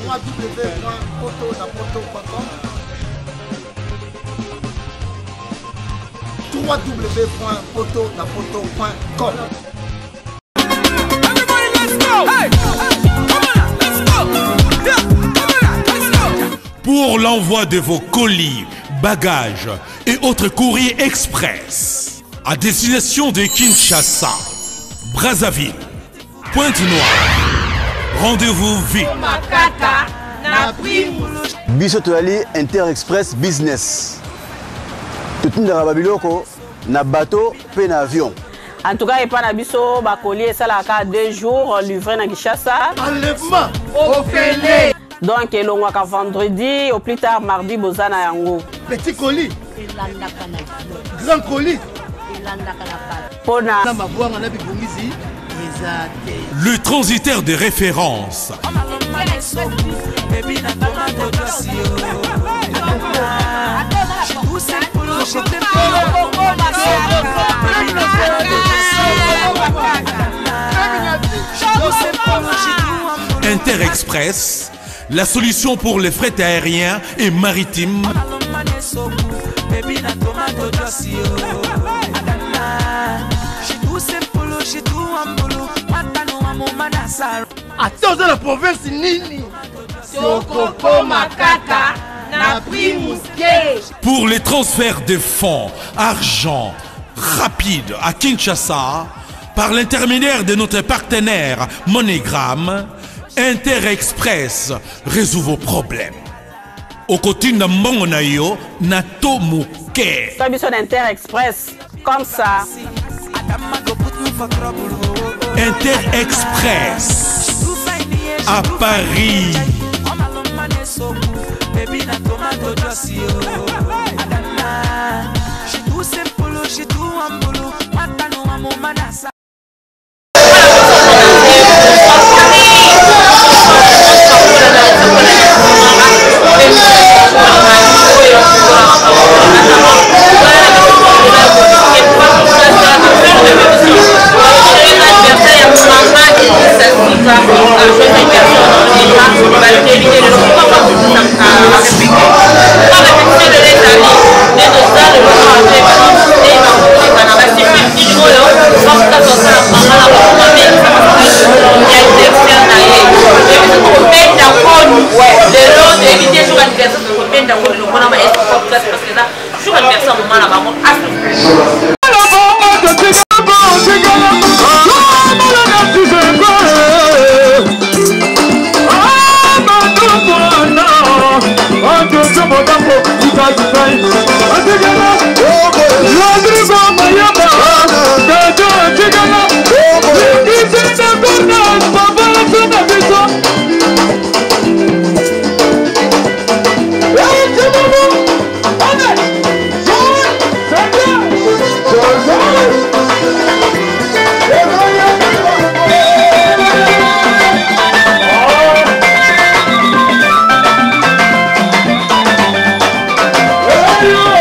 www.potonapoto.com www.potonapoto.com. Pour l'envoi de vos colis, bagages et autres courriers express à destination de Kinshasa, Brazzaville, Pointe-Noire, rendez-vous vite. Biso Ali Inter-Express Business. Tout le monde Babiloko, na bateau, pe na avion. En tout cas, il n'y a pas de bakoli, ça a 2 jours livré à Kinshasa. Enlèvement au Félé. Donc, il y a vendredi, au plus tard mardi, Bozana Yango. Petit colis. Grand colis. Le transitaire de référence. Inter-Express, la solution pour les frais aériens et maritimes. Attends, la province Nini. Sokoko Makaka. Pour les transferts de fonds, argent rapide à Kinshasa, par l'intermédiaire de notre partenaire MoneyGram, Inter-Express résout vos problèmes. Au côté de Mbongonayo, Nato Mouké. Inter-Express, comme ça. Inter-Express à Paris. Baby, na tomato just you. She too simple, she too humble. Matano amo manasa. Yeah.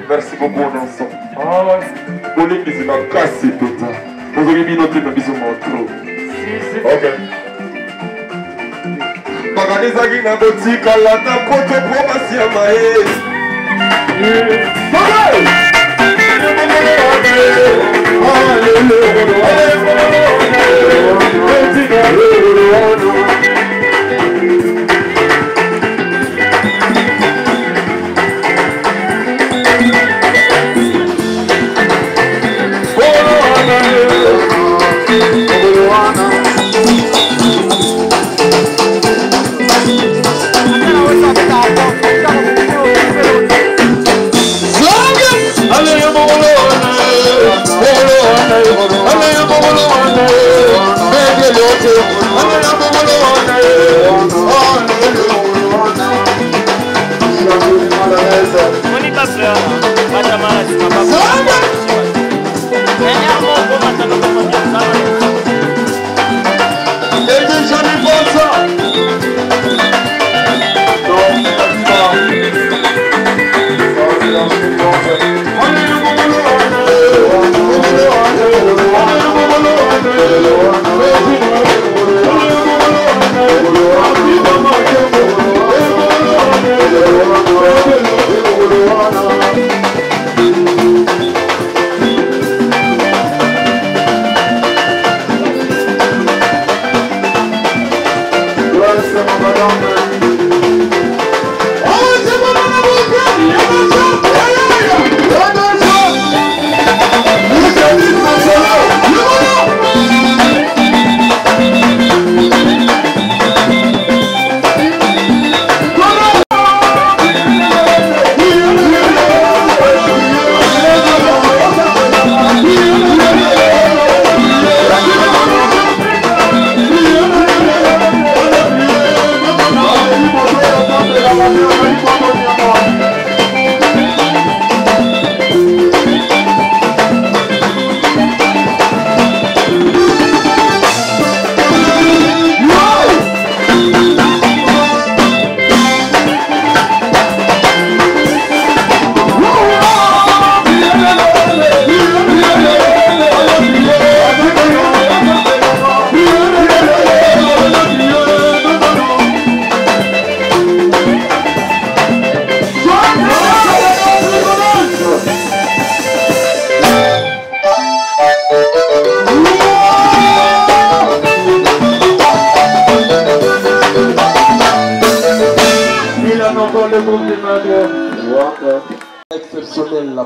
Merci beaucoup, mon enfant. Vous les bisous, ma casse, tout ça. Vous avez mis notre bisou, mon trou. Ok. Baganizagi na botika la na poto promasi ya mae.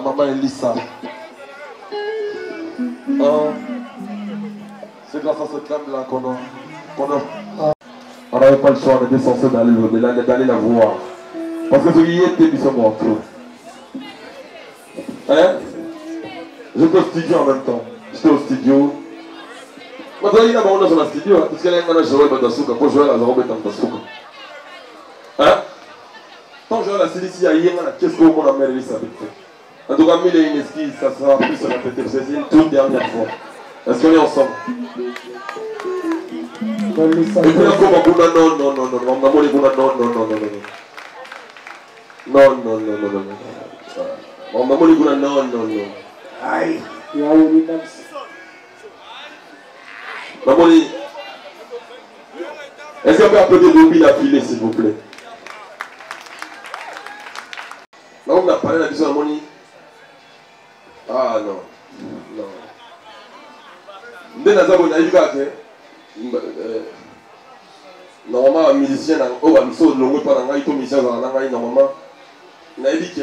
maman Elissa. C'est grâce à cette dame-là on n'avait pas le choix, on était censé d'aller la voir. Parce que ce qui était, ils sont morts. Hein? J'étais au studio en même temps. J'étais au studio. Maintenant, il y a un dans le studio, parce qu'il y a un Joël Badasuka, pour Joël Azaro Betantasuka. Hein? Quand Joël a dit ici, il y a un qu'est-ce qu'on a mérité ça? En tout cas, mille et une esquisses, ça sera plus se répéter, c'est une toute dernière fois. Est-ce qu'on est ensemble? Et puis encore, non, non, non, non, non, non, non, non, non, non, non, non, non. Non, non, non, non, non, non. Maman les gars, non, non, non. Aïe. Maman les... Est-ce qu'on peut applaudir Bobby la filée, s'il vous plaît? Maman, on a parlé de la vision de Moni. Ah non. Non. Dès que on a eu normalement, un musicien, oh, un saut de l'ombre pendant un musicien dans la normalement. On a dit que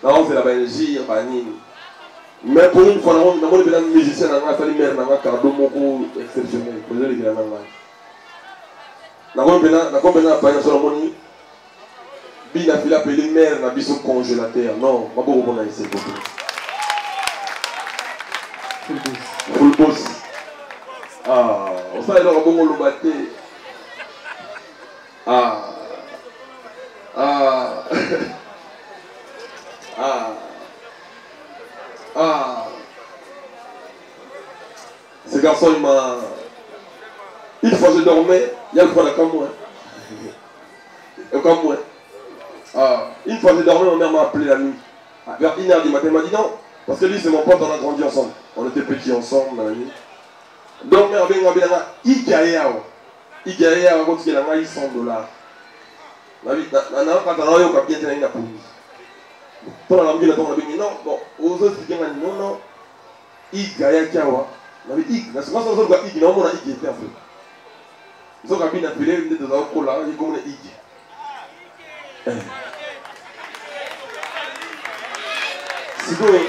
non, c'est la Belgique, mais pour une fois, on a dit que les musiciens ont fait un cadeau exceptionnel. Vous avez dit que on a fait un moni. Bien appelé appelé mère n'a pas son congélateur. Non, pas pour vous ici. Full boss. Ah, on sait alors comment le battre. Ah. Ah. Ah. Ah. Ce garçon, il m'a... Une fois je dormais, il y a le point comme moi. Comme moi. Ah. Une fois je dormais, ma mère m'a appelé la nuit. Vers 1h du matin, elle m'a dit non. Parce que lui, c'est mon pote, on a grandi ensemble. On était petits ensemble dans la nuit. Donc, mère, il y a $100. Il y a $100. La vie, quand on a eu un bien tenir la police. Pour la vie, non, bon, aux autres, non, non. Il y a $100. La vie, la seconde chose, il y a $100. Il y a $100. Ils ont appelé une appelée, ils ont dit, il y a $100. Si vous voulez,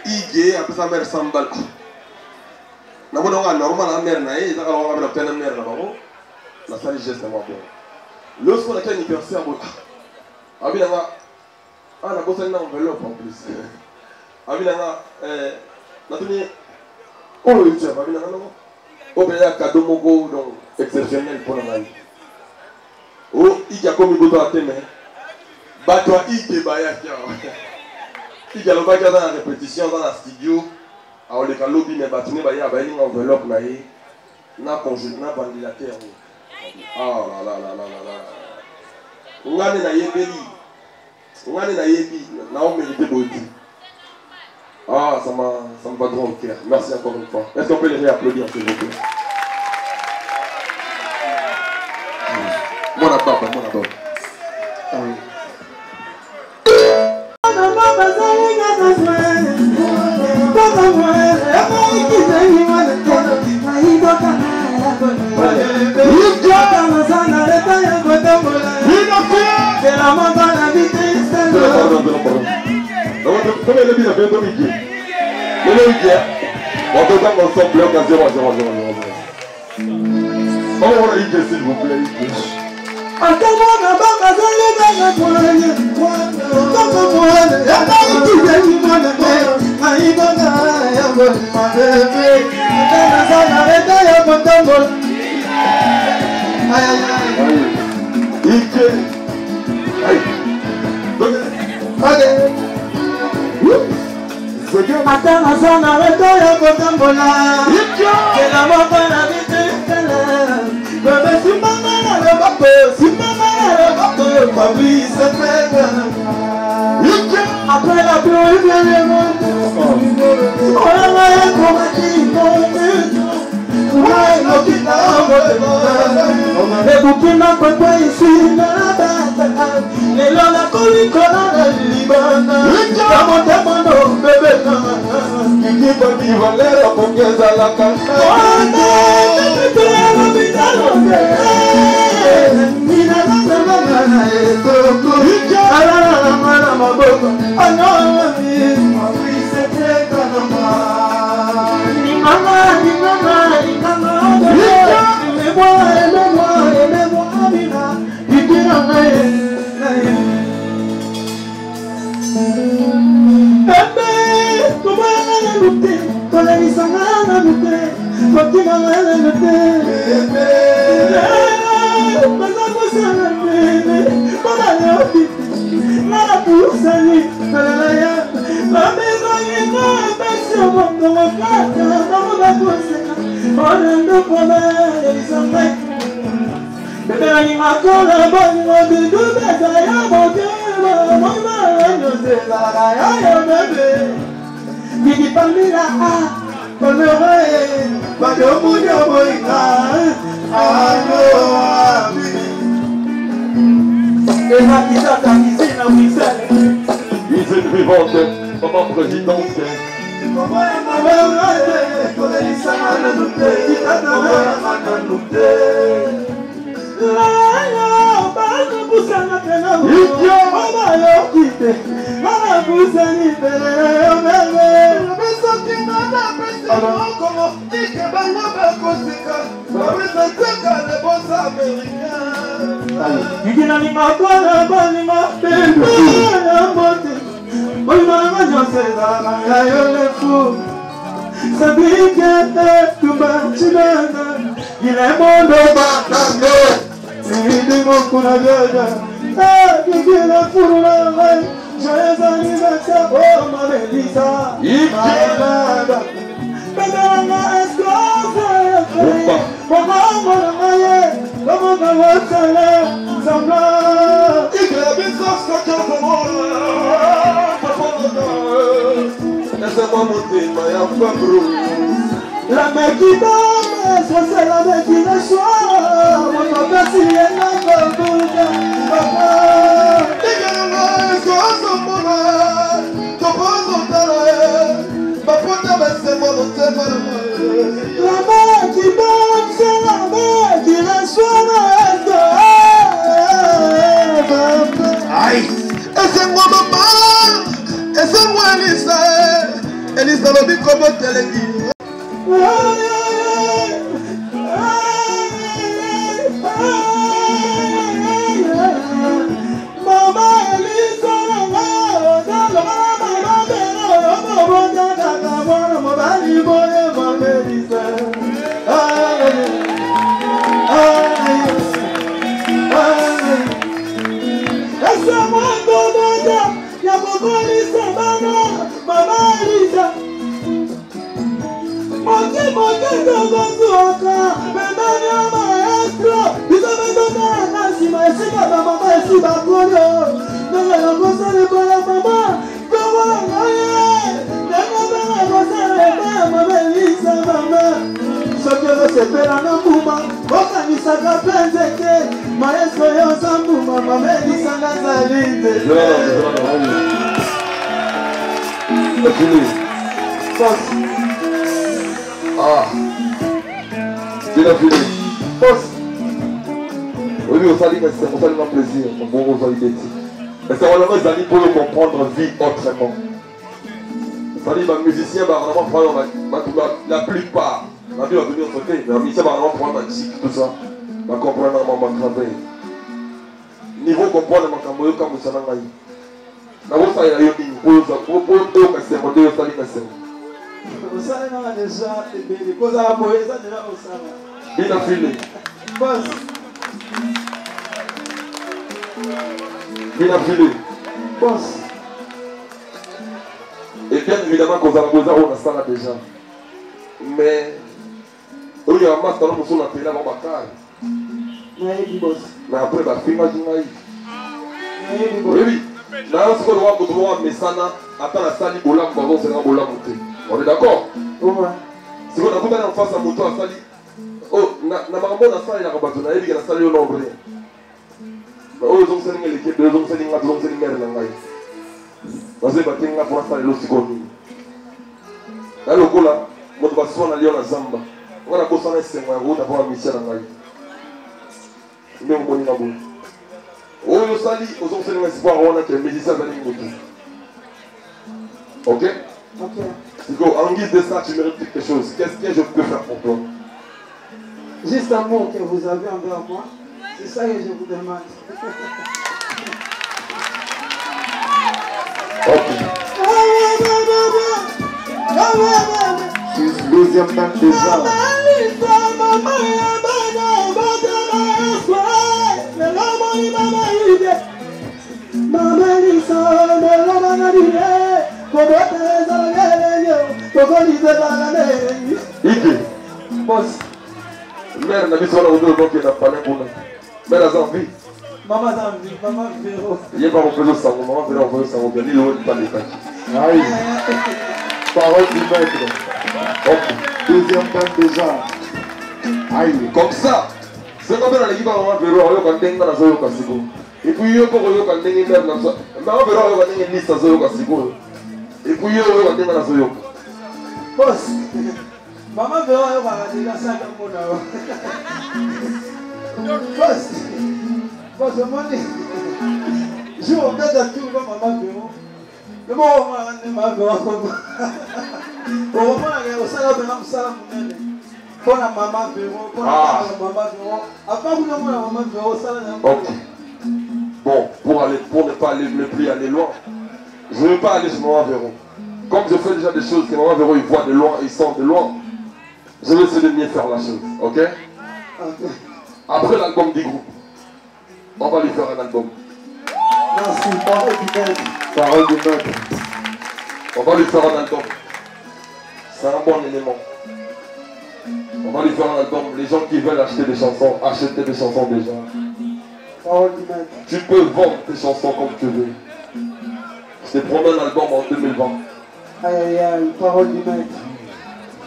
il après sa mère s'emballe. Na bon on a normal la mère na et ça on a la mère là-bas. La salle geste moi bon. Lorsqu'on a un anniversaire bon. Abi na la bosse na enveloppe en plus. Abi na tuni oh il tient abi na non. On peut un cadeau moko donc exceptionnel pour la vie. Oh, il y a comme il doit t'aimer. Batwa ike baya kia. Il y a le bac dans la répétition dans la studio. Alors les lobby mais batune baya baya une enveloppe là et na congé na ventilateur. Ah là là là là là. Ngane na yebeli. Ngane na yebi na on mérite beaucoup. Ah ça me va grand cœur. Merci encore une fois. Est-ce qu'on peut les réapplaudir s'il vous plaît? Mon abord, mon abord. Ah oui. Comme il est bien fait, Dominique. Il est bien. On peut faire ensemble bloc à 0 à 0 à 0 à 0. On va y s'il vous plaît. Matin na zone arrêté ya kotambola. C'est la mort de la vie. Bébé si maman na le bateau, si maman na le bateau, ma vie se fait. Après la pluie vient le monde. Oh là là, comment tu les bouquins n'ont pas ici dans la bataille. Les lola collicola de Liban. Dans mon témoin, bébé, qui peut vivre l'air pour qu'elle a la carte. Oh non, tu es à l'hôpital. Alala maboko anami mabisete kanama Nimama Aimez-moi Amina Ikira nae Ebe Kumana nute Kolenisanga nute Fatima nute Ebe Mazakusana nene Mama yoki Nala pusani Nalalaya La maison yena Basi omoto wakata Namuda kuseka Orendo kome Elisangay Bebe nani makola Bongo dudu Besa ya motema Mama Nose Zalaya ya bebe Gigi Pamela Pamela Bado Mujo Boina Ano Ami Eva Kisaka Kisina Wisale Usine vivante, maman présidente. Il est bon de battre, il est bon pour la gueule. Joyeux anniversaire, oh ma Mélissa. La main qui tombe, c'est la main qui reçoit. Mon papa, s'il y a un la main qui tombe, c'est la main qui reçoit. Aïe! Et c'est moi maman, et c'est moi Elisa. Elisa va bien comme elle est dit. Ah, il a fini. Oui, on salue, mais c'est un plaisir. On va vous aider. Mais c'est vraiment des amis pour comprendre la vie autrement. C'est-à-dire, les musiciens, la plupart, la vie va venir au côté, mais les musiciens vont prendre la chic, tout ça. Va comprendre comment on travaille. Niveau comprendre ma camoyo comme ça n'a pas eu. La voix ça il a eu une pause pour casser mon Dieu ça lui casser. Ça n'a déjà les causes à moyer ça déjà au ça. Il a filé. Boss. Il a filé. Boss. Et bien évidemment qu'on a posé on a ça là déjà. Mais il y a un masque dans le sur la télé avant ma carte. Mais après, la fille m'a dit oui, oui. Là, ce qu'on doit voir, mais ça n'a pas la salle de la maison, c'est la monter. On est d'accord? Si on a tout en face à moto à sali, oh, na maman na salle, il a rabattu, na il y a la salle au nombre. Oh, ils ont sali l'équipe, ils ont sali la maison, c'est une mère dans l'aïe. Dans ce bâtiment, il pour la salle, l'eau seconde. Là, le coup là, on va se faire à Lyon à Zamba. On a bossé en S5, on va avoir un mission dans l'aïe. Mais on va y aller. Oh, sali, aux autres c'est l'espoir, on a que les musiciens dans les motos. Ok? Ok. Sigo, en guise de ça, tu mérites quelque chose. Qu'est-ce que je peux faire pour toi? Juste un mot que vous avez envers moi. C'est ça que je vous demande. Ok. Deuxième temps déjà. Ike. Boss. Mère n'a pas besoin de donc il n'a pas l'important. Mère a envie. Maman Zambi, maman Véro. Il n'y a pas mon frère sang, maman Véro, mon frère sang, il n'y a pas les tâches. Aïe. Parole du maître. Ok. Deuxième temps déjà. Aïe. Comme ça, c'est comme dans l'équipe maman Véro, on a quand dans la zone Kasigo. Et puis il y a encore quand dans les mères dans ça. Maman Véro, on a quand liste dans la zone Kasigo. Et puis il y a quand dans la zone. Boss. Maman Véro, elle va dire ça comme mon nom. Boss. Boss, je m'en dis. Je vais regarder à tout comme Maman Véro. Le mot on m'a Maman Véro comme. Au moment où on s'est là, on s'est là. Pour la Maman Véro, pour la Maman Véro. Après vous la Maman Véro, ça là. Ok. Bon, pour ne pas aller, ne plus aller loin, je ne veux pas aller sur Maman Véro. Comme je fais déjà des choses que Maman Véro il voit de loin, il sent de loin, je vais essayer de mieux faire la chose, ok? Après l'album du groupe, on va lui faire un album. Merci, parole du maître. Parole du maître. On va lui faire un album. C'est un bon élément. On va lui faire un album. Les gens qui veulent acheter des chansons, acheter des chansons déjà. Parole du maître. Tu peux vendre tes chansons comme tu veux. Je te promets un album en 2020. Aïe aïe aïe, parole du maître.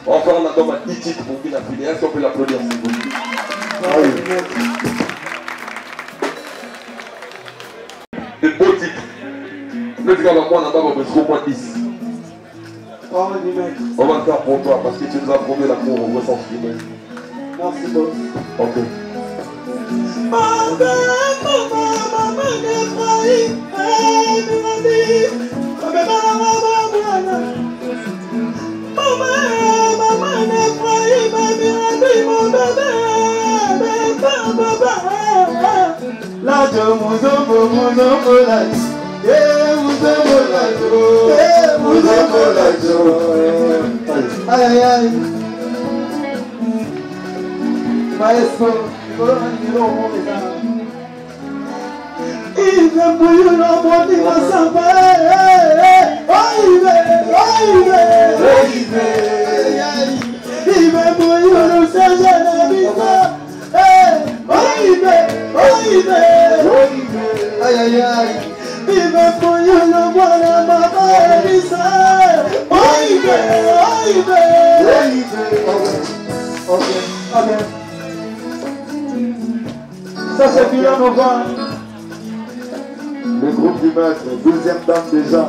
On va faire un album à 10 titres pour qu'il a fini. Est-ce qu'on peut l'applaudir s'il vous plaît? Parole du maître. Des beaux titres. Ne dis pas moi, on a pas besoin au moins 10. Parole du maître. On va le faire pour toi parce que tu nous as promis l'amour au vrai sens du mot. Merci boss. Ok. La aïe aïe aïe. Maestro, aïe aïe aïe. Vive pour you, no one am I Ok. Ça c'est bien Nova. Le groupe du maître, deuxième dame déjà.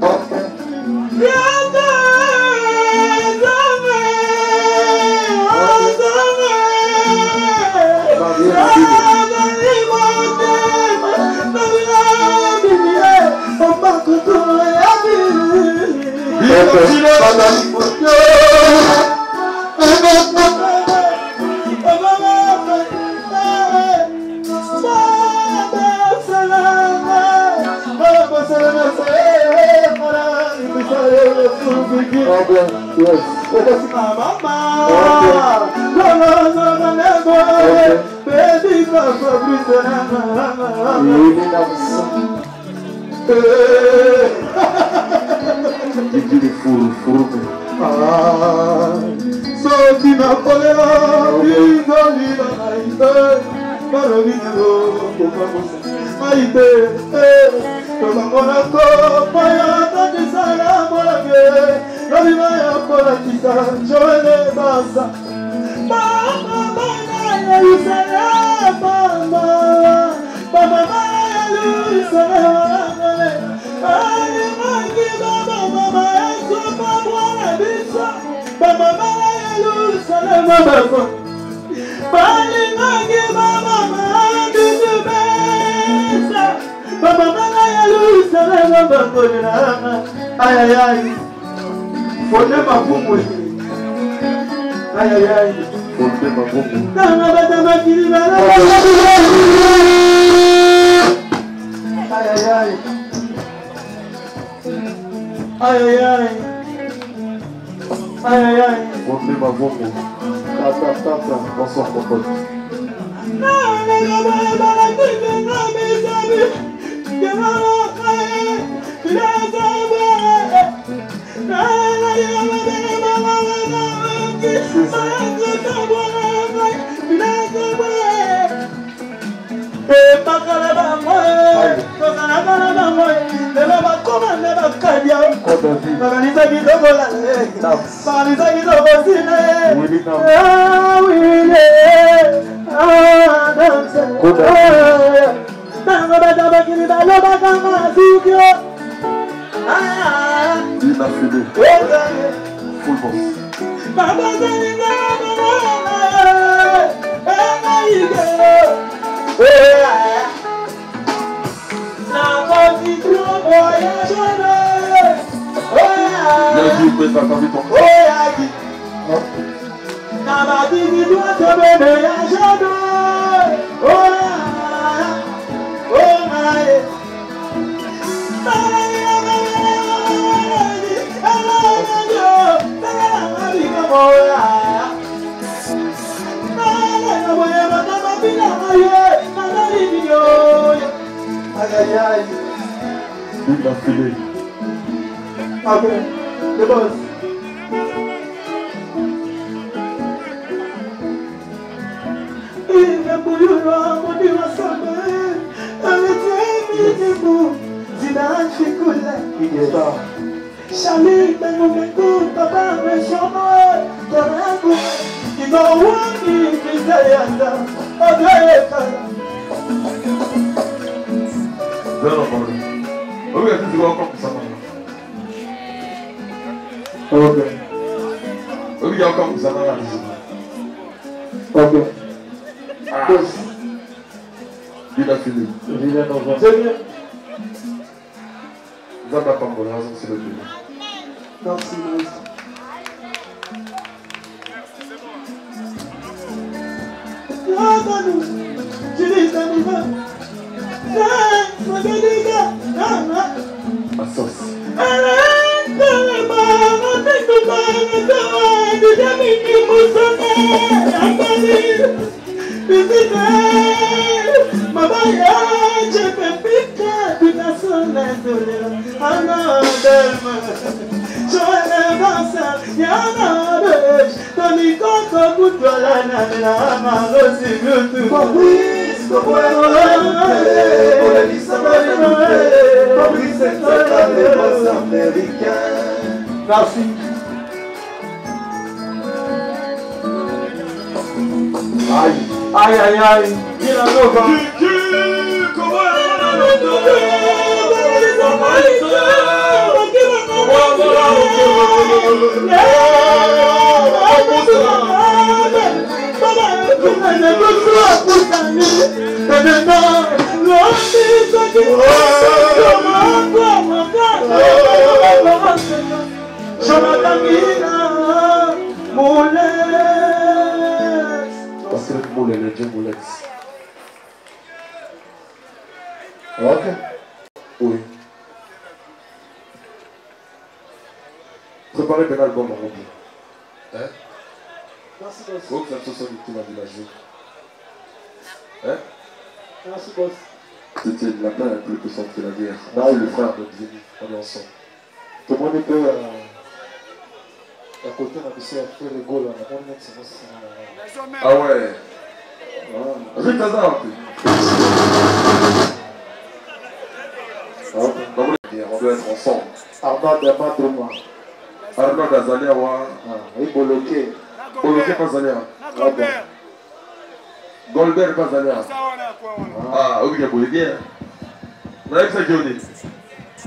Ok. Aïe aïe aïe. Fondé ma boum. Aïe aïe aïe. Fondé ma boum. Aïe aïe aïe. Aïe aïe aïe. Aïe aïe aïe. Fondé ma boum. Tata. Bonsoir mon pote. Préparez bien l'album en groupe. Hein? Merci, boss. Faut que la chanson du tout va de la joue. Hein? Merci, boss. C'était la plaie la plus puissante que la guerre. Là, le frère de Zéni, on est ensemble. Tout le monde est peu à côté de la mission à faire rigolo. Ah ouais. Avec ta dame. On doit être ensemble. Arnaud Damadroma. Arnaud Dazalia, il bloqué. Bloqué pas Zalia. Goldberg pas Zalia. Ah, oui, il y a bloqué. On a ça qui est dit.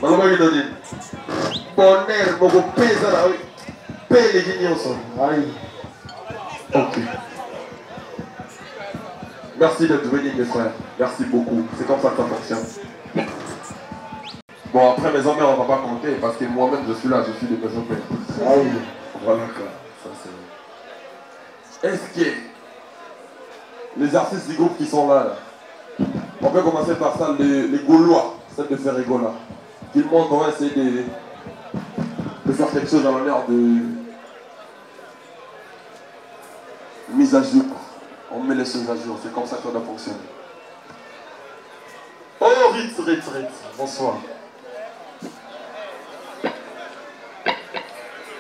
Maman qui donne. Bonheur, mon pèse là. Paye les guignons ensemble. Aïe. Ok. Merci d'être venu mes frères. Merci beaucoup. C'est comme ça que ça fonctionne. Bon, après Maison Mère, on va pas compter parce que moi-même je suis là, je suis de Maison Mère. Ah oui. Voilà quoi. Ça, c'est... Est-ce que les artistes du groupe qui sont là, on peut commencer par ça, les Gaulois, celle de Ferrigola, qu'ils montrent, on va essayer de faire quelque chose dans l'honneur de mise à jour. On met les choses à jour, c'est comme ça que ça doit fonctionner. Oh, Ritz, bonsoir.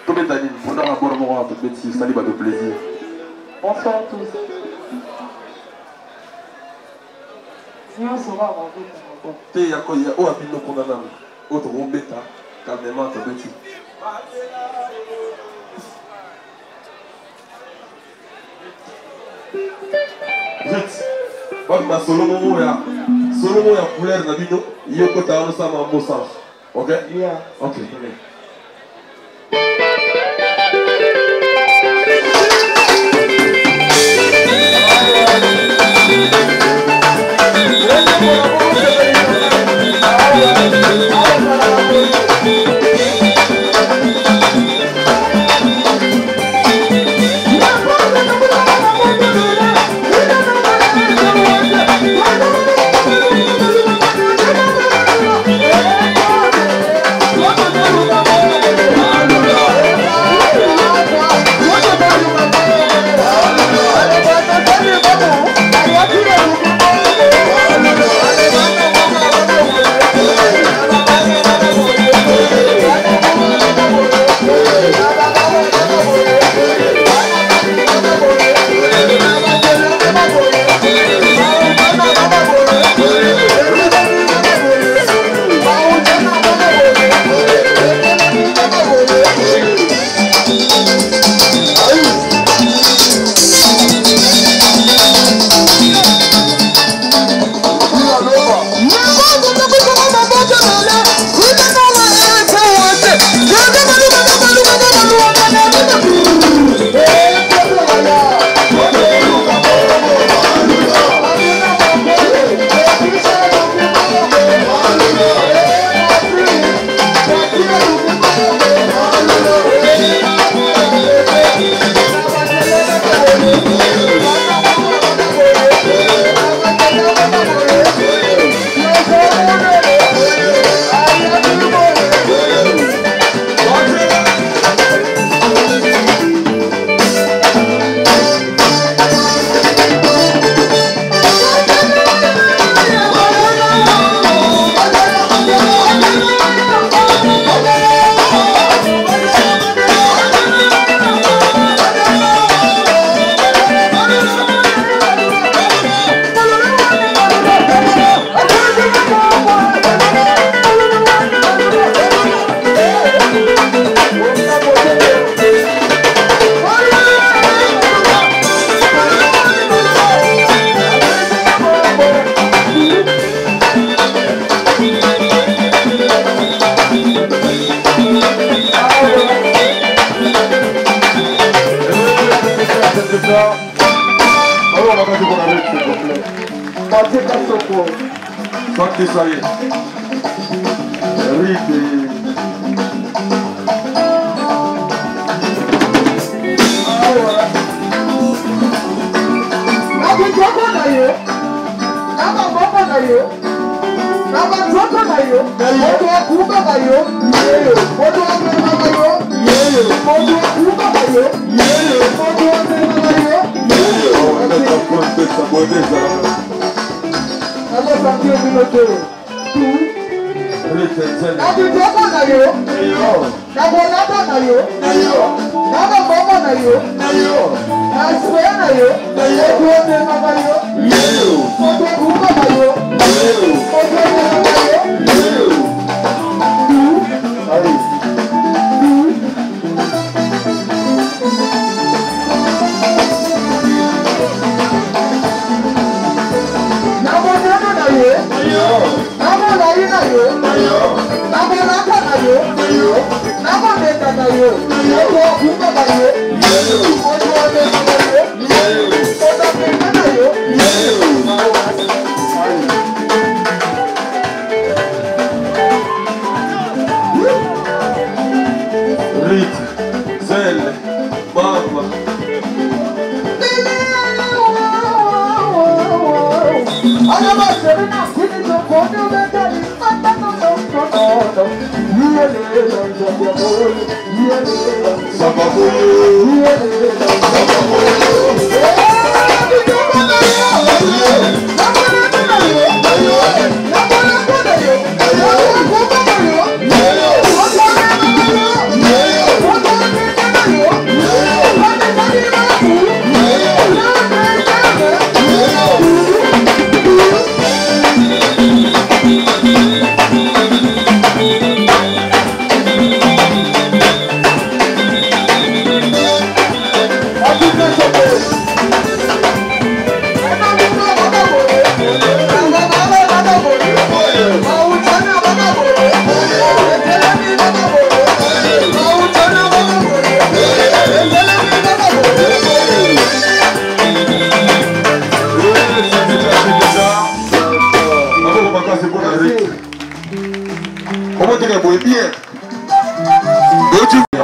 Combien d'années? On a un bon moment à tout petit, ça de plaisir. Bonsoir à tous. Sinon, ça va avant tout. Il y a quoi? Il y a où à Bino Konanam? Autre Robeta, calmement, tout petit. Ritz, ma Solomon ya couleur na Bino, Yoko Taono Sama Mossange. Ok? Yeah. Ok.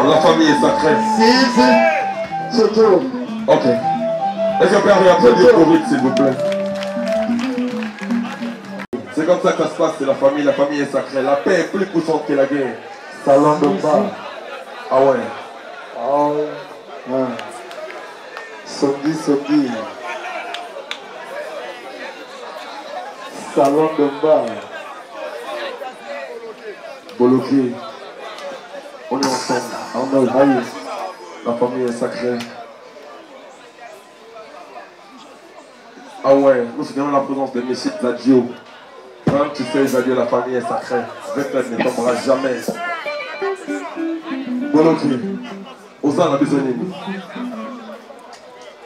La famille est sacrée. Si, surtout. Ok. Est-ce qu'on peut applaudir pour Rick, s'il vous plaît? C'est comme ça que ça se passe, c'est la famille est sacrée. La paix est plus puissante que la guerre. Salon de bas. Ah ouais. Ah ouais. Sondi. Salon de bas. Boloké. On est ensemble. Arnold Hayes. La famille est sacrée. Ah ouais, nous souvenons la présence de Messie Zadio. Quand tu sais Zadio, la famille est sacrée. Vecteur ne tombera jamais. Boloké. Osa la besoin.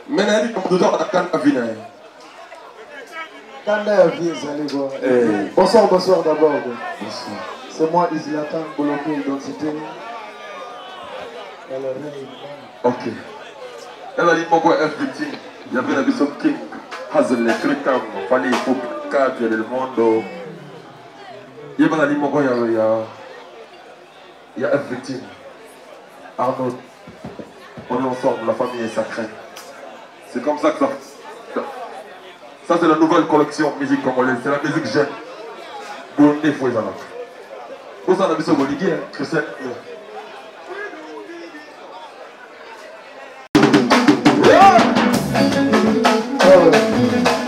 Maintenant, il y a toujours un can à venir. Bonsoir d'abord. C'est moi Islatan Boloké Identité. Ok. Elle a dit pourquoi FBT. Il y avait la vision King. Hazel les Cricam. Fallait il faut cadre le monde. Il y a dit pourquoi il y a FBT. Arnaud. On est ensemble, la famille est sacrée. C'est comme ça que ça. Ça c'est la nouvelle collection musique congolaise. C'est la musique jeune. Bondé faut y aller. Vous en avez ce Boliguier, Christian.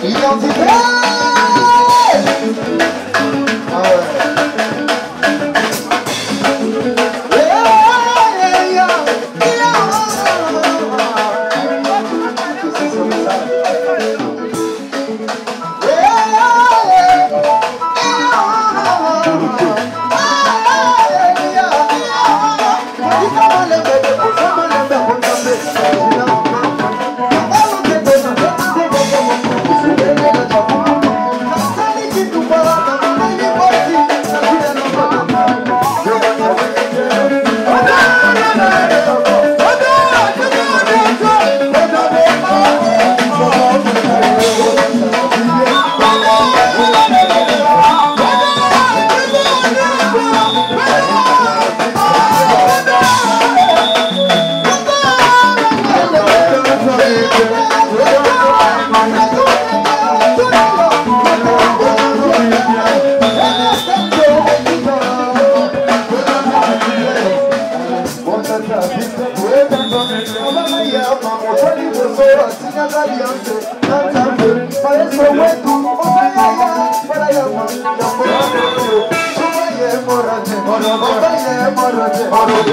Identité. Oh,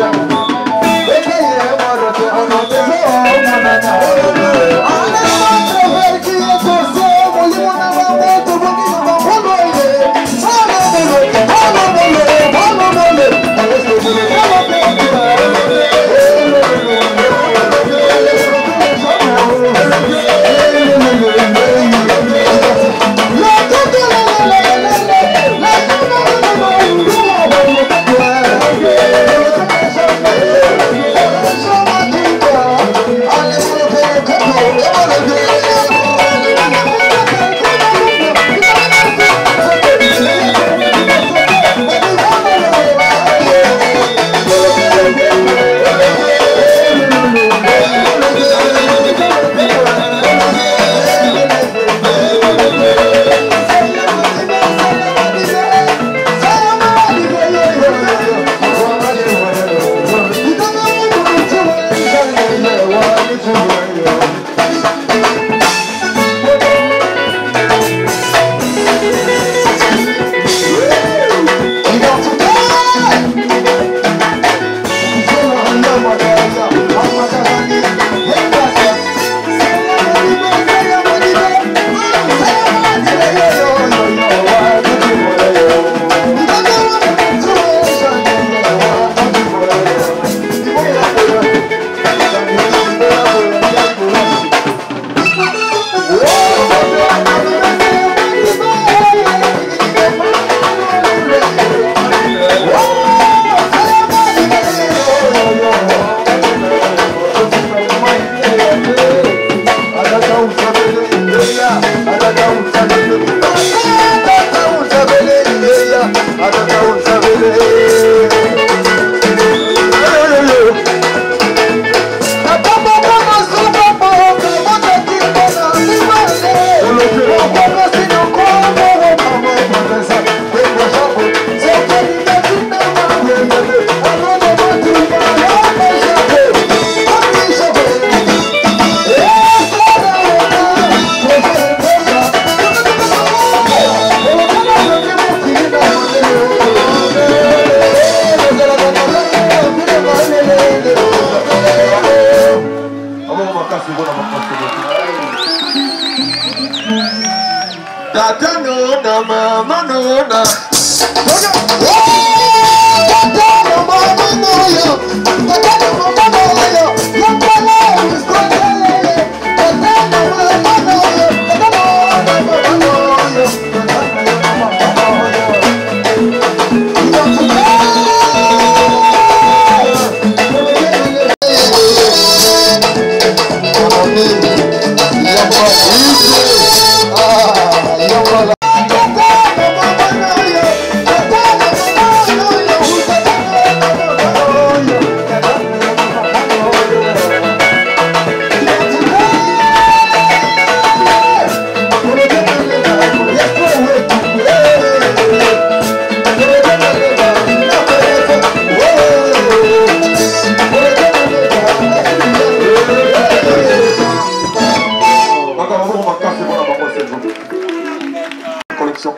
Tata nona, mama nona.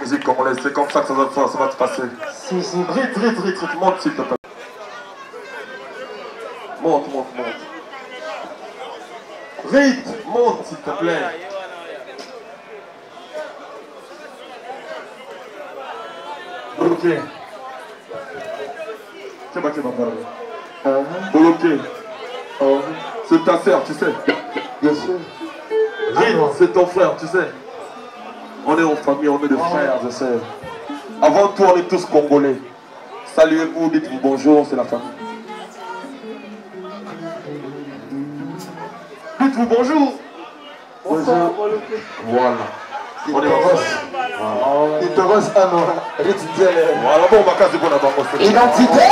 Musique congolaise, c'est comme ça que ça va se passer. Rythme, monte s'il te plaît. Monte. Rythme, monte s'il te plaît. Bloqué. C'est pas qui va parler. Bloqué. C'est ta sœur, tu sais. Bien sûr. Rythme, c'est ton frère, tu sais. On est en famille, on est des frères et sœurs. Avant tout, on est tous congolais. Saluez-vous, dites-vous bonjour, c'est la famille. Dites-vous bonjour. Bonjour. Voilà. On est ensemble. Il te reste un an. Voilà, bon, on va casser pour la banque. Identité.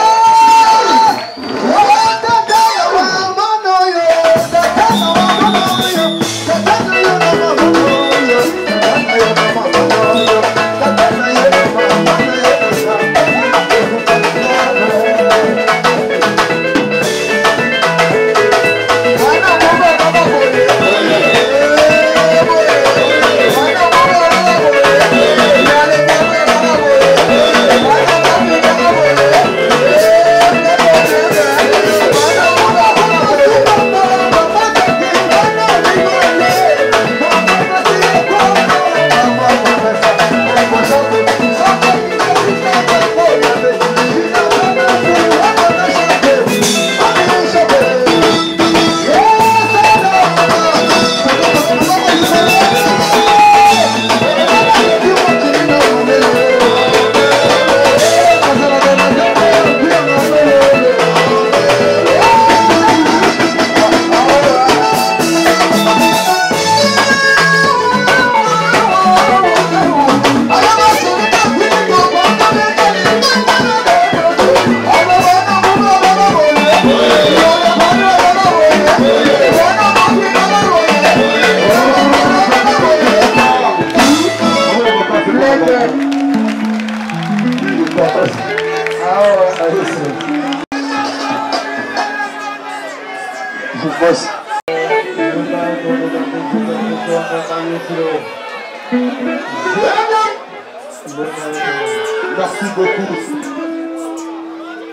Merci beaucoup.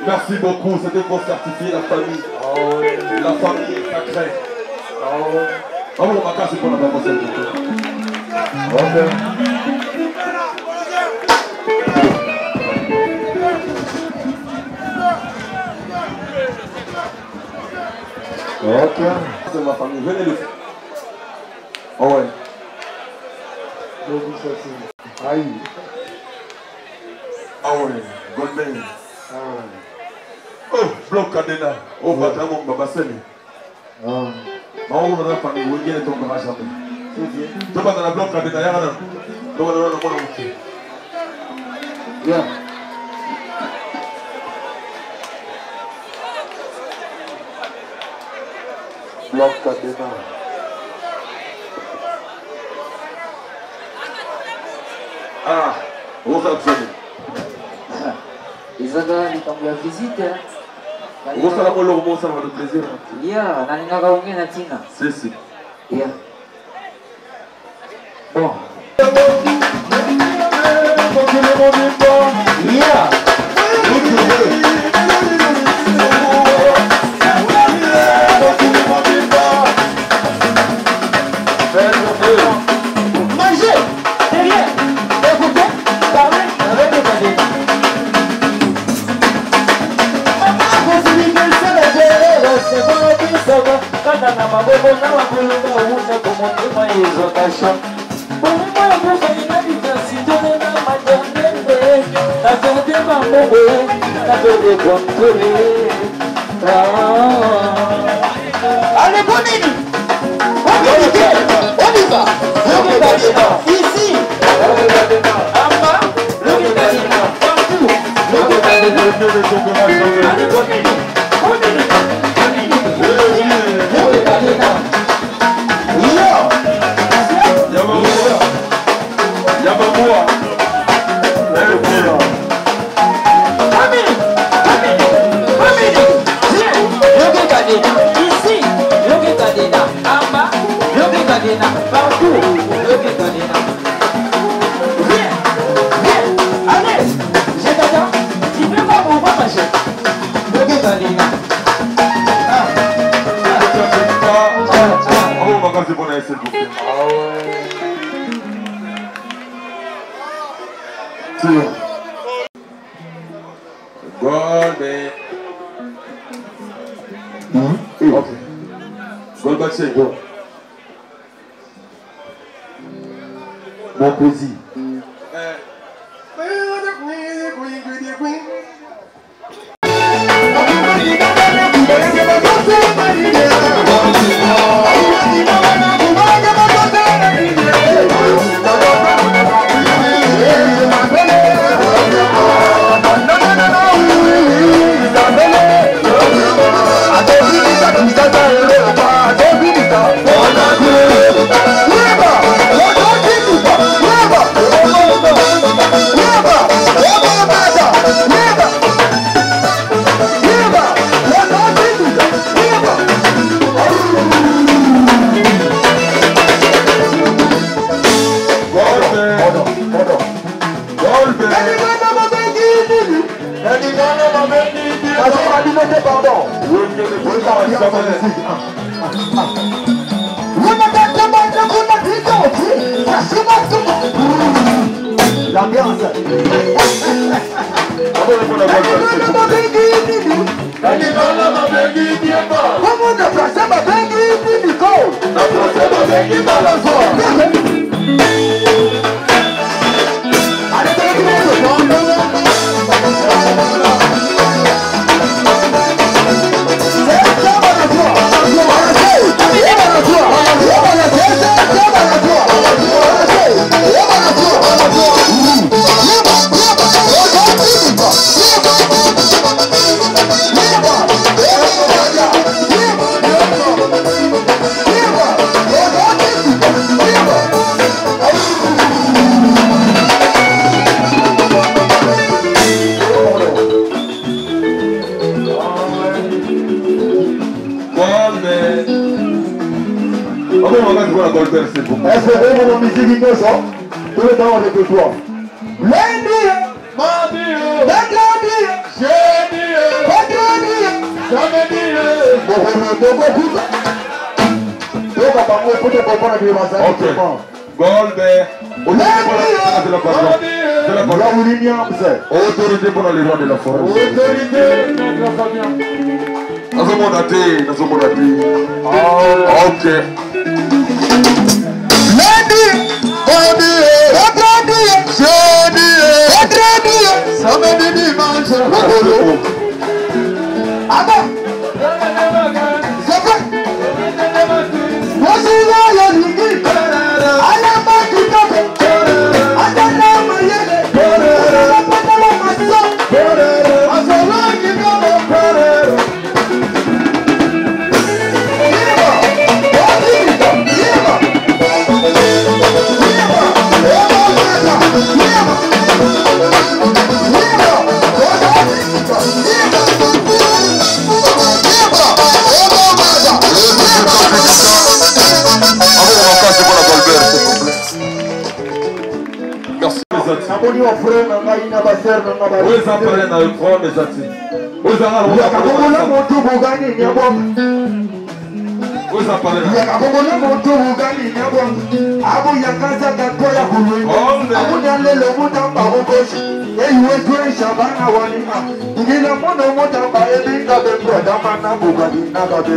Merci beaucoup. C'était pour certifier la famille. La famille est sacrée. Ah bon, ma casse, c'est pour la famille. Ok. C'est ma famille. Venez le faire. Oh ouais. Aïe. Ah ouais. Golden. Oh, bloc cadena. Oh, bata mon baba seni. Ah. On va dans la famille. Où est ton garage là? Tu vas dans la bloc cadena. Y'a rien. Non. Bien. Bloc cadena. Ah, où ça tu es? Ils ont donné la visite. Où ça va le ça va le plaisir? Yeah, nani ngaonge na tina. Si. Yeah. Bon. Yeah. Manger derrière. Allez, Bonini! On y va! Ici! Mon plaisir. Autorité pour les rois de la forêt. Autorité, ok. Lundi, mardi, mercredi, jeudi, vendredi, samedi, dimanche. Ah bon? C'est vrai? Voici là, il y a l'Igui. Allez, ma qui tape. Allez, là, ma yéle. La pâte à la maçon. Maçon, qui tape. Naboni wa frère na ngai na ba sœur na ba. Oza pale na ukro mezati. Oza ngalo. Ya kabona moto bugani nyabo. Oza pale na. Ya kabona moto bugani nyabo. Abu yakaza gatoya kulwe. Abu nyalelo mutamba okoshi. Eyiwe twe shabana walima. Ngila mono mutamba ebinga be brother mana bugani na gabe.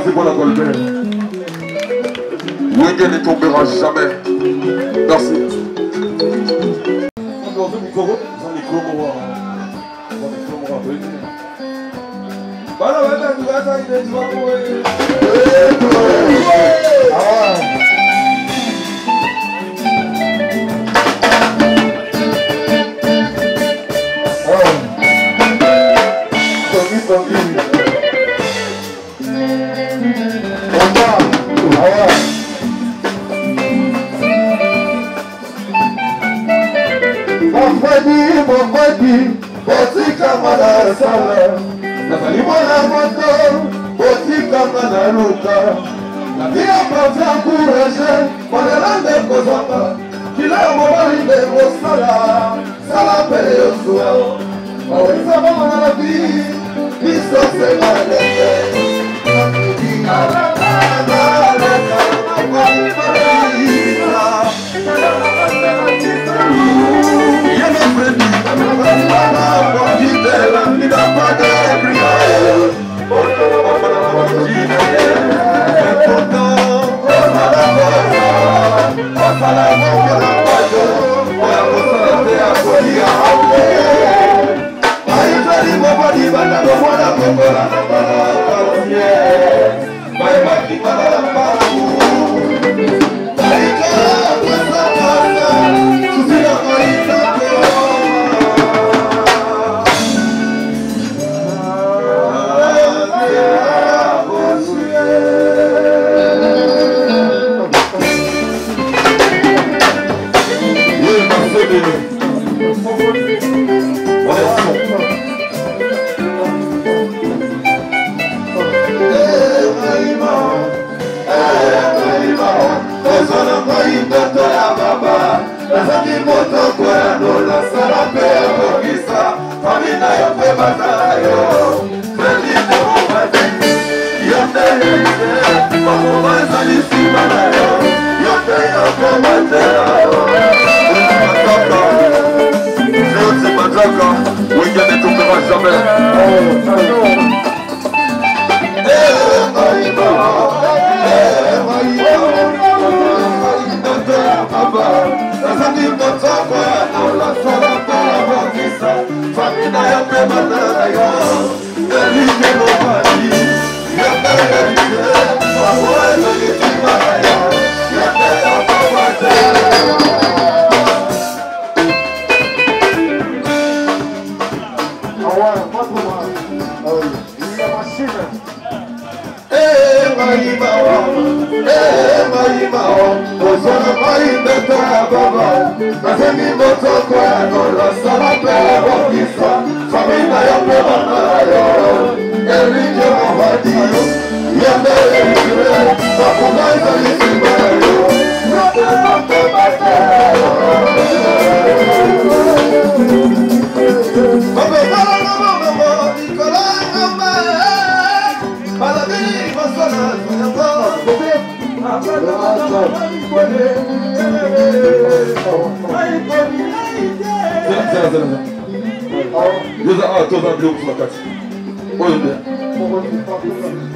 C'est pour la Colbert. Wenge ne tombera jamais. Merci.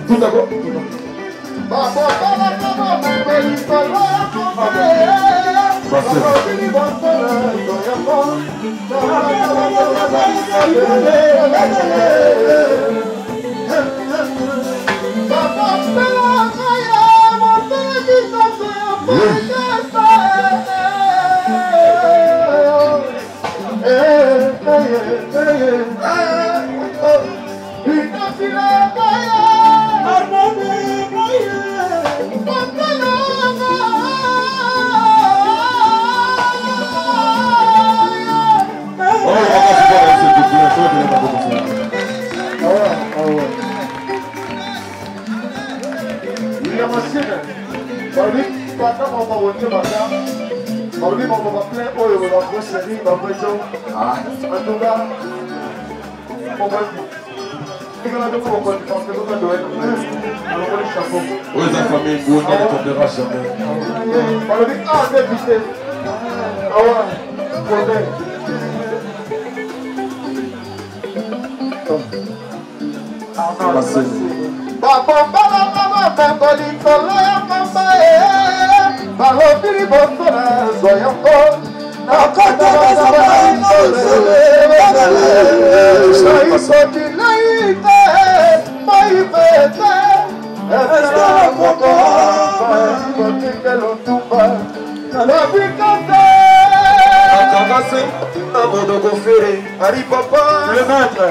Tout d'accord? bata moko wote bata. Olobi moko ba plein oyo ba ko série ba ko jo. Ah, en tout cas. On va dire. Il y a des gens qui ont fait chapeau. Oui, la famille Bouna ne tombera jamais. On le dit, ah, député. Ah ouais, Bourdin. Le maître.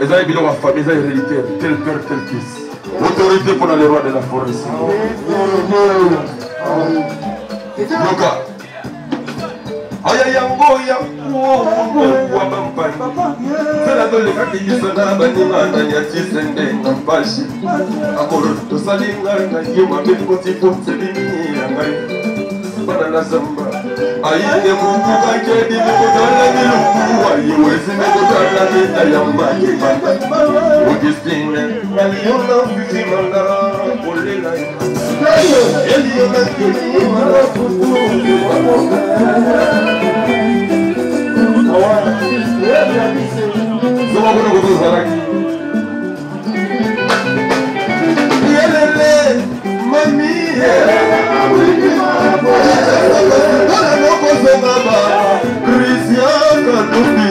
Les amis, la famille, les héritiers, tel père, tel fils. L'autorité pour les rois de la forêt. Yoka. Aya yango ya wabampai. C'est Mobala toleka kikisana banimana nyatisende na mpashi Amoro tosalinga na ye mabe kotipo tselimi ya ngai Bana na zamba Aite mungu kakedi mikotala miluku Ayiwezi mikotala kita ya mbaki banda Augustine Aliona fiti mandara Kolela Eliona fiti mandara Kutu Zoma kuna kutu zaraki Yelele Mami Wana noko zongaba Christian Kanubi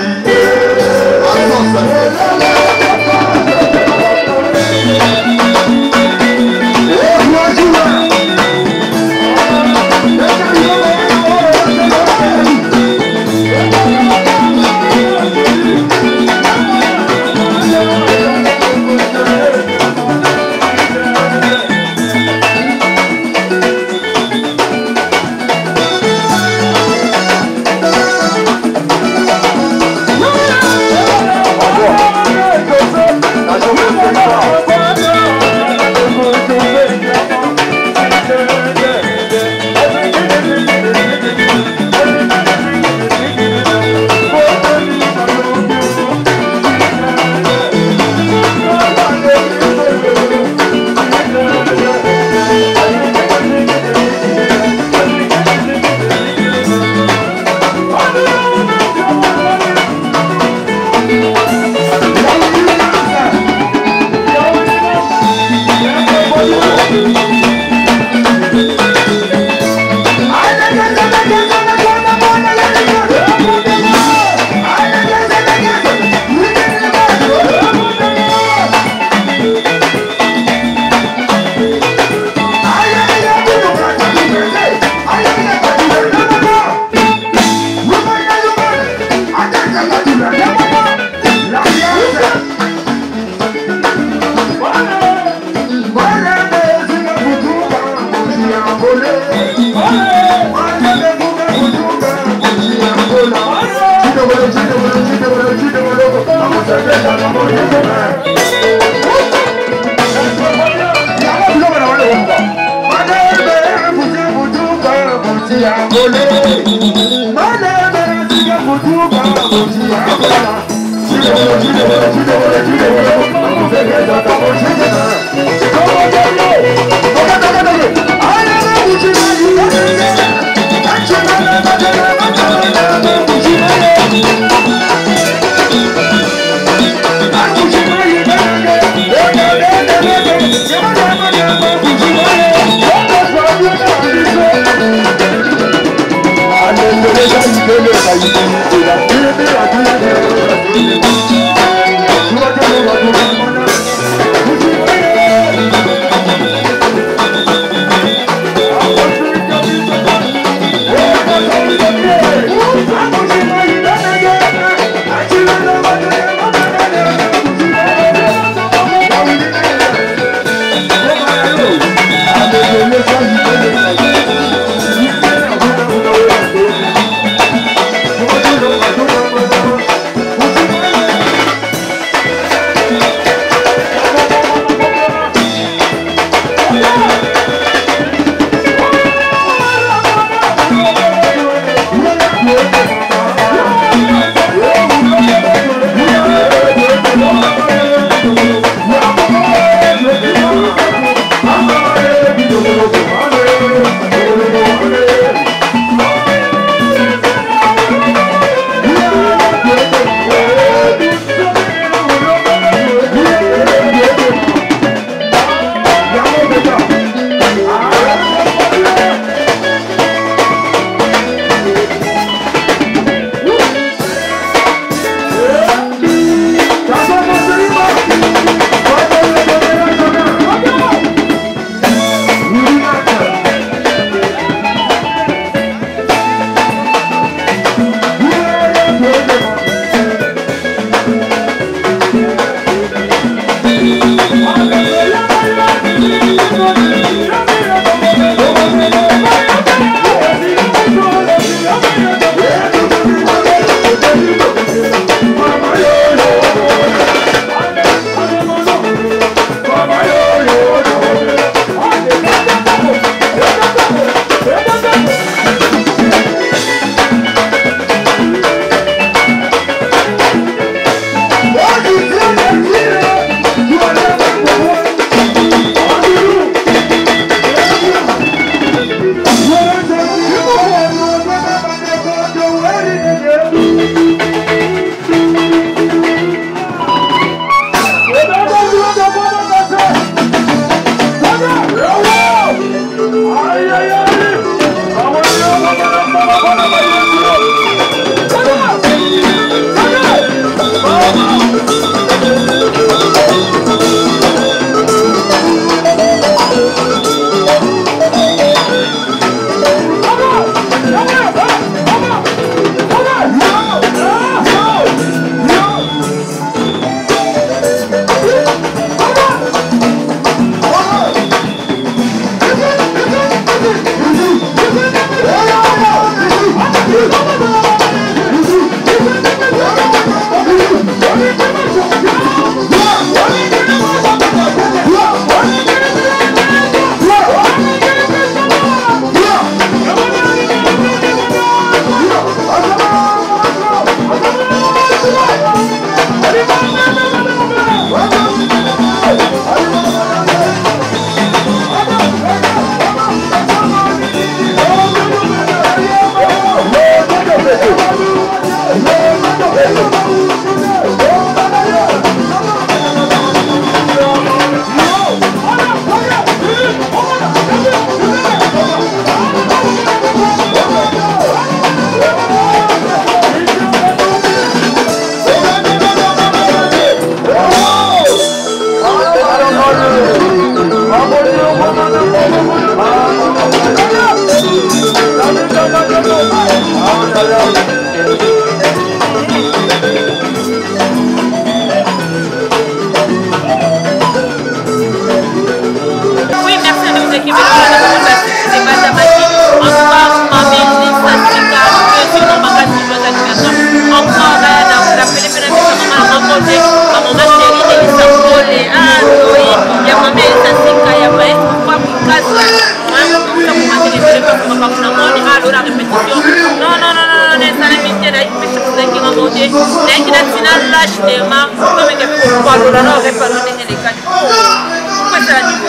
monté. Dès qu'il a fini là, cinéma, comme il est pour parler, on aurait pas donné les cas. Pourquoi ça dit?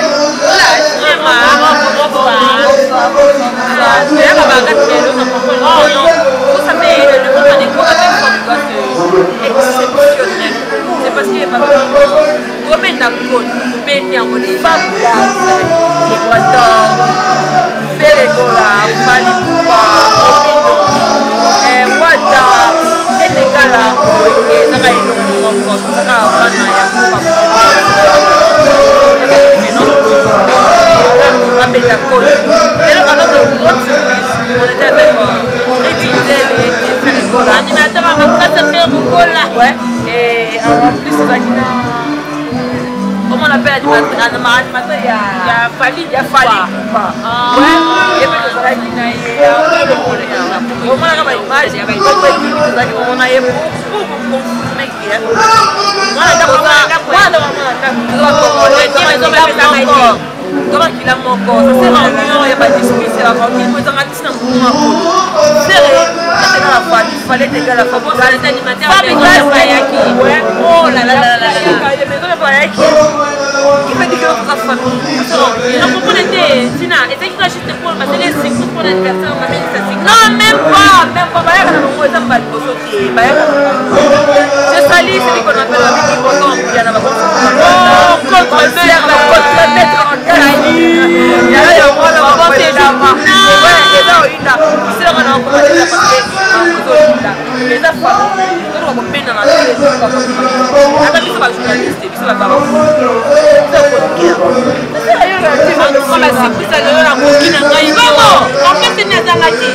Là, cinéma, exceptionnel. C'est parce qu'il n'y a pas de combien d'apôtres, mais il y a des femmes Équateur, Pérégola, Malipoua, Wada, et les gars là, et ça va être l'animateur a rencontré ouais, et en plus comment on appelle l'animateur, il y a Fali, ouais, et comment qu'il a mon corps, ça c'est réunion, il n'y a pas de discussion, c'est la famille, il faut s'en ratisser dans le mouvement. C'est vrai, il fallait dégager la famille, ça les animateurs, oh là là là là, les maisons de Bayaki, qui fait dégager notre famille. Donc vous connaissez, Tina, et c'est qui va juste pour passer les 5 pour l'anniversaire, on va mettre ça. Non, même pas, Bayaki, on va mettre je salue celui qu'on appelle la vie content, il y en a pas. Oh, contre-mère, la contre-mère, il y a un mois de monter là-bas. C'est là qu'on a encore des papiers. Les affaires, on va couper dans la télé. On va journaliste, on va voir. C'est sérieux, on va s'écouter ça dans la coquine. En fait, c'est une azalati.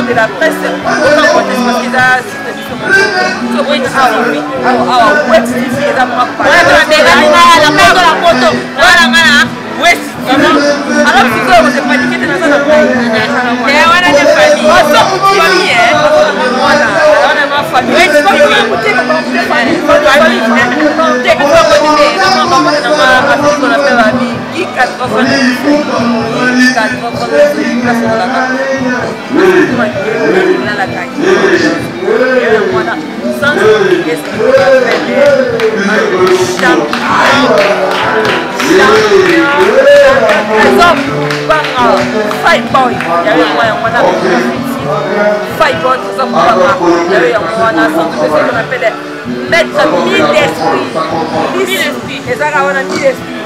de la presse, alors tu peux vous paniquer de la Fight boy, il y avait Fight boy, tout ça pour il y avait ce qu'on appelle mettre 1000 esprits. Et ça, on a 1000 esprits.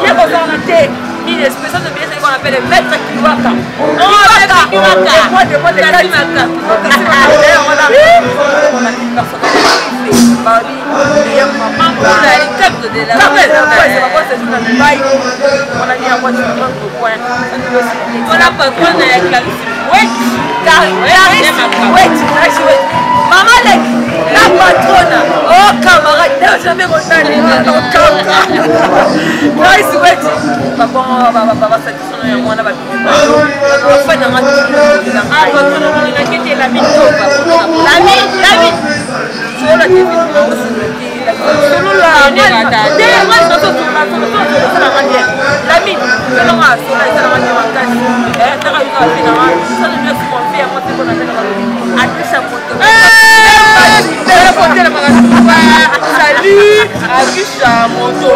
Il y a qu'on a 1000 esprits, ça c'est ce qu'on appelle mettre Kiwaka. Oh, Kiwaka! Et moi, de Kalimaka. Maman, la patronne, oh camarade, n'a jamais retenu salut, à moto,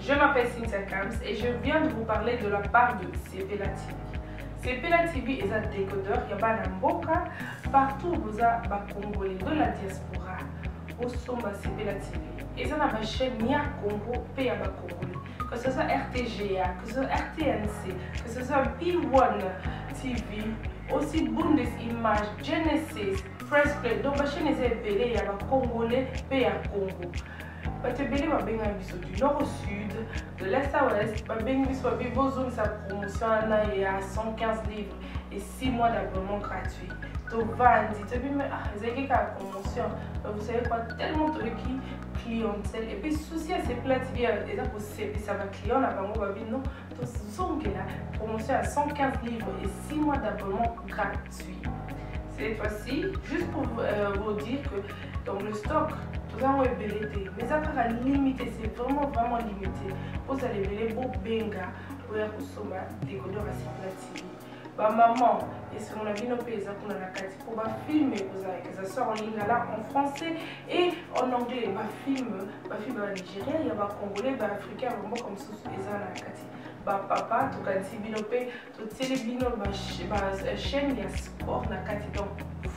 Je m'appelle Cynthia Kams et je viens de vous parler de la part de Sepela TV. Sepela TV est un décodeur, il y a un mboka, partout vous avez des Congolais de la diaspora, au sommet Sepela TV. Et ça ma chaîne Nia Congo, pays à Congolais. Que ce soit RTGA, que ce soit RTNC, que ce soit P1 TV, aussi Bundesimage, Genesis, Press Play, donc ma chaîne est appelée, il y a des Congolais, pays à Congo. Batebele babenga biso du nord au sud, de l'est à ouest, babenga biso babi besoin sa promotion il y a 115 livres et 6 mois d'abonnement gratuit. To vandi, to bi mais zeki ka promotion, vous savez quoi, tellement de qui clientèle et puis souci à ces plates bien et ça pour ça va client là bango babi non, to zonge la promotion à 115 livres et 6 mois d'abonnement gratuit. Cette fois-ci, juste pour vous dire que dans le stock, tout ça est belleté, mais ça va limiter, c'est vraiment limité. Vous allez belleter pour benga, pour consommer des décodeurs à Sepela TV. Bah maman, et si on a vu nos pays, on a la carte pour filmer, ça sort en ligne là en français et en anglais. Bah film en Nigeria, il y a des Congolais, des Africains, vraiment comme ça, ils ont la carte. Bah papa, tu as dit binope, tu as dit chaîne il y a sport na carte donc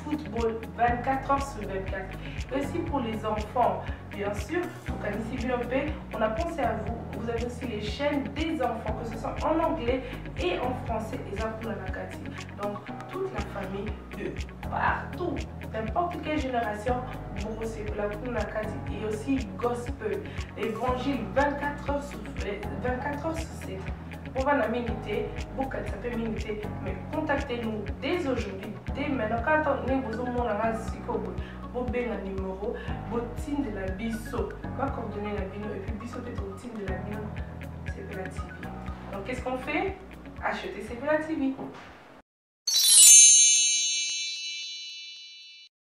football 24 heures sur 24. Aussi pour les enfants, bien sûr, tu as dit binope, on a pensé à vous. Vous avez aussi les chaînes des enfants, que ce soit en anglais et en français, et ça pour la carte. Donc toute la famille de partout, n'importe quelle génération, vous aussi pour la carte et aussi gospel, l'évangile 24 heures sur 7. On va la miniter, beaucoup ça peut miniter, mais contactez-nous dès aujourd'hui, dès maintenant. Quand on est besoin de vous avez un numéro, vous team de la biso, va coordonner la bino et puis biso peut être au team de la bino, Sepela TV. Donc qu'est-ce qu'on fait? Achetez Sepela TV.